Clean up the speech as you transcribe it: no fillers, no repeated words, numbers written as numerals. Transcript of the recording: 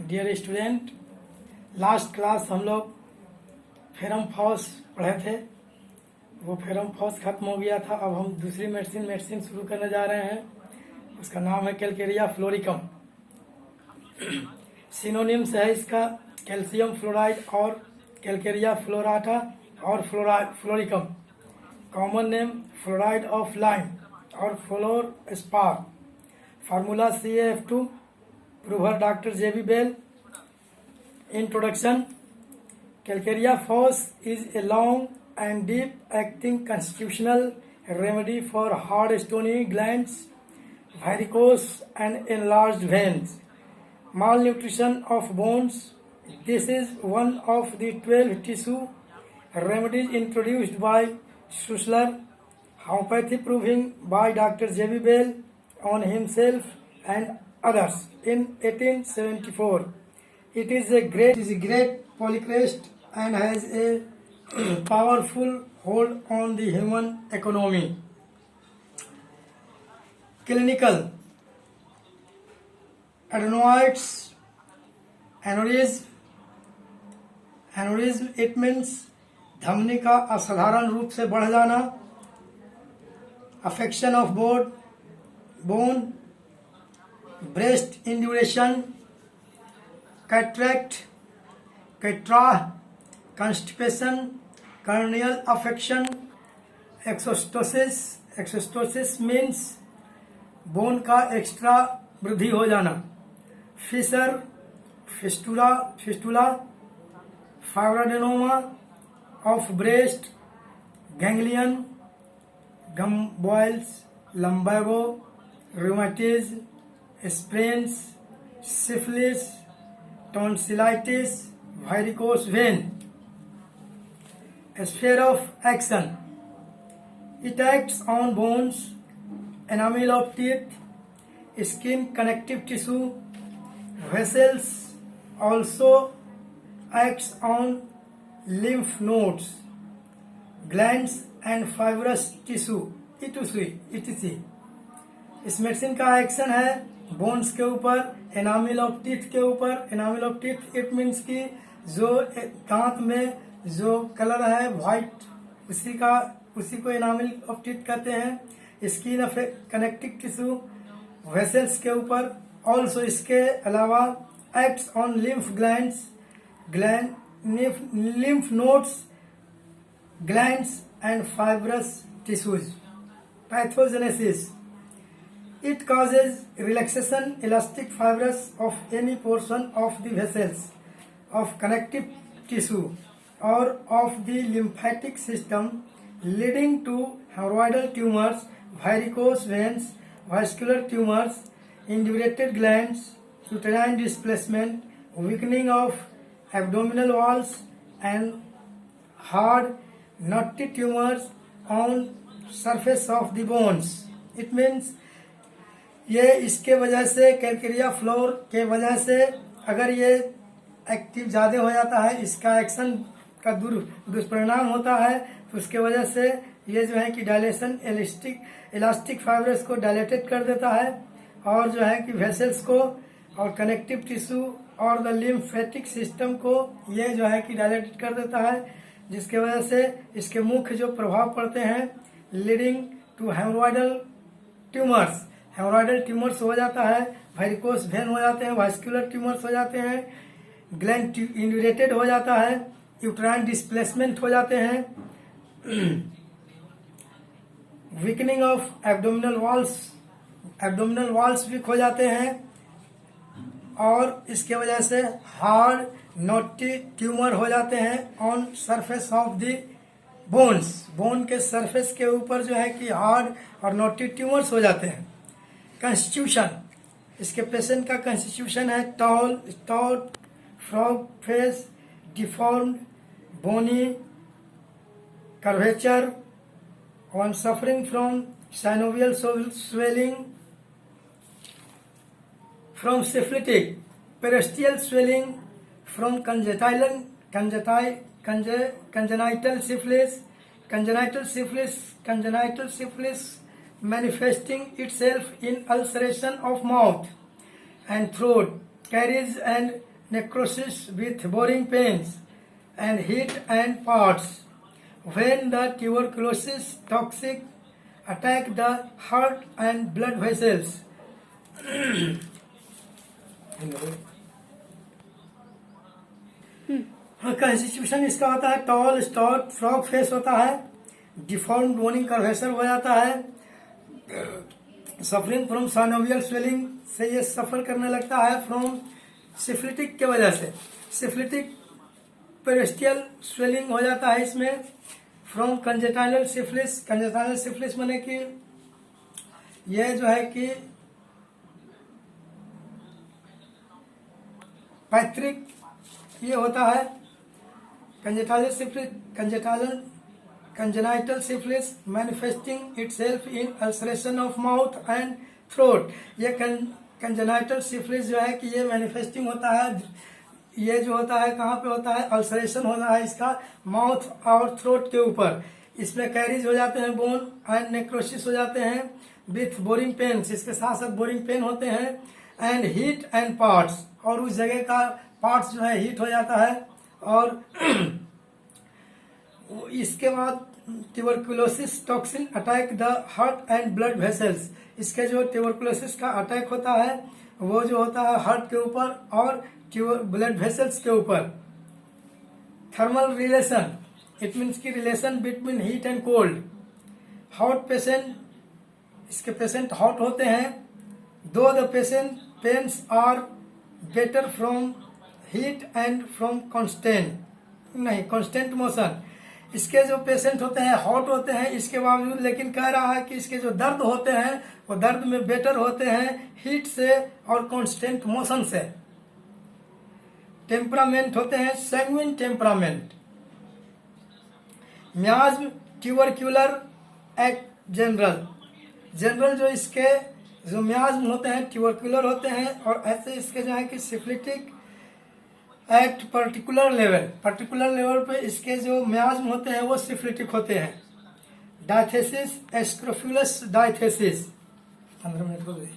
Dear student, last class हम लोग ferrum FOSS पढ़े थे। वो फेरम फॉस खत्म हो गया था। अब हम दूसरी मेडिसिन शुरू करने जा रहे हैं। उसका नाम है कैलकेरिया फ्लोरिकम। सिनोनिम्स है इसका कैल्शियम फ्लोराइड और कैलकेरिया फ्लोराटा और fluoricum. Common name fluoride of lime और fluor spar. Formula CaF2। Prover doctor JB Bell। Introduction. Calcarea phos is a long and deep acting constitutional remedy for hard stony glands, varicose and enlarged veins, malnutrition of bones. This is one of the 12 tissue remedies introduced by Schussler, homeopathy proving by Dr. JB Bell on himself and others in 1874. It is a great polycrest and has a powerful hold on the human economy. Clinical adenoids, aneurysm it means धमनी का असाधारण रूप से बढ़ जाना, affection of bone, breast induration, cataract, constipation, corneal affection, exostosis means bone का extra वृद्धि हो जाना, fistula, fibroadenoma of breast, ganglion, gum boils, lumbago, rheumatism, sprains, syphilis, tonsillitis, varicose vein. Sphere of action. It acts on bones, enamel of teeth, skin, connective tissue, vessels. Also acts on lymph nodes, glands and fibrous tissue, etc. इस medicine का action है bones के ऊपर, enamel of teeth के ऊपर। Enamel of teeth it means कि जो दांत में जो कलर है व्हाइट, उसी को एनामिल ऑफ टीथ कहते हैं। Skin of connective tissue, vessels के ऊपर। ऑल्सो इसके अलावा acts on lymph lymph nodes, glands and fibrous tissues. Pathogenesis. It causes relaxation elastic fibers of any portion of the vessels, of connective tissue or of the lymphatic system, leading to hemorrhoidal tumors, varicose veins, vascular tumors, indurated glands, uterine displacement, weakening of abdominal walls and hard knotty tumors on surface of the bones. It means ये इसके वजह से Calcarea floor के वजह से अगर ये active ज़्यादा हो जाता है, इसका एक्शन का दुष्परिणाम होता है, तो उसके वजह से ये जो है कि डायलेशन इलास्टिक फाइब्रस को डायलेटेड कर देता है और जो है कि वेसल्स को और कनेक्टिव टिश्यू और द लिम्फेटिक सिस्टम को ये जो है कि डायलेटेड कर देता है, जिसके वजह से इसके मुख्य जो प्रभाव पड़ते हैं लीडिंग टू हेमोरॉइडल ट्यूमर्स। हेमोरॉइडल ट्यूमर्स हो जाता है, वेरिकोस वेन हो जाते हैं, वास्कुलर ट्यूमर्स हो जाते हैं, ग्लैंड इंड्यूरेटेड हो जाता है, यूट्राइन डिस्प्लेसमेंट हो जाते हैं, weakening of abdominal walls weak हो जाते हैं और इसके वजह से हार्ड नोटी ट्यूमर हो जाते हैं on surface of the bones. Bone के सरफेस के ऊपर जो है कि हार्ड और नोटी ट्यूमर्स हो जाते हैं। कंस्टिट्यूशन. इसके पेशेंट का कंस्टिट्यूशन है tall, stout, frog face, deformed, bony, curvature, one suffering from synovial swelling, from syphilitic, periosteal swelling, from congenital syphilis manifesting itself in ulceration of mouth and throat, carries and necrosis with boring pains and heat and parts. When the tuberculosis toxic attack the heart and blood vessels. Constitution इसका होता है tall, stout, frog face होता है, deform boning curvature हो जाता है, suffering from synovial swelling से ये सफर करने लगता है फ्रॉम सिफिलिटिक के वजह से, सिफिलिटिक पेरिस्टियल स्वेलिंग हो जाता है इसमें, फ्रॉम कंजेटाइनल सिफिलिस, कंजेटाइनल सिफिलिस माने कि ये जो है कि पैतृक ये होता है, congenital syphilis, congenital syphilis manifesting itself in ulceration of mouth and throat. ये कंजेनाइटल सिफिलिस जो है कि ये मैनिफेस्टिंग होता है, ये जो होता है कहाँ पे होता है, अल्सरेशन होता है इसका माउथ और थ्रोट के ऊपर, इसमें कैरीज हो जाते हैं बोन एंड नेक्रोसिस हो जाते हैं विथ बोरिंग पेन्स, इसके साथ साथ बोरिंग पेन होते हैं, एंड हीट एंड पार्ट्स, और उस जगह का पार्ट्स जो है हीट हो जाता है, और इसके बाद tuberculosis toxin attack the heart and blood vessels. इसके जो ट्यूबरकुलोसिस का अटैक होता है वो जो होता है हार्ट के ऊपर और ब्लड वेसल्स के ऊपर। थर्मल रिलेशन, इट मीन्स की relation between heat and cold. Hot patient, इसके पेशेंट हॉट होते हैं, though the patient pains are better from heat and from constant motion. इसके जो पेशेंट होते हैं हॉट होते हैं, इसके बावजूद लेकिन कह रहा है कि इसके जो दर्द होते हैं वो दर्द में बेटर होते हैं हीट से और कांस्टेंट मोशन से। टेम्परामेंट होते हैं sanguine temperament. मियाज्म tubercular act general, general जो इसके जो मियाज्म होते हैं ट्यूबरक्यूलर होते हैं, और ऐसे इसके जो है कि सिफिलिटिक एट पर्टिकुलर लेवल पे इसके जो मियाज्म होते हैं वो सिफिलिटिक होते हैं। Diathesis, एस्क्रोफ्यूलस diathesis. 15 मिनट हो गए।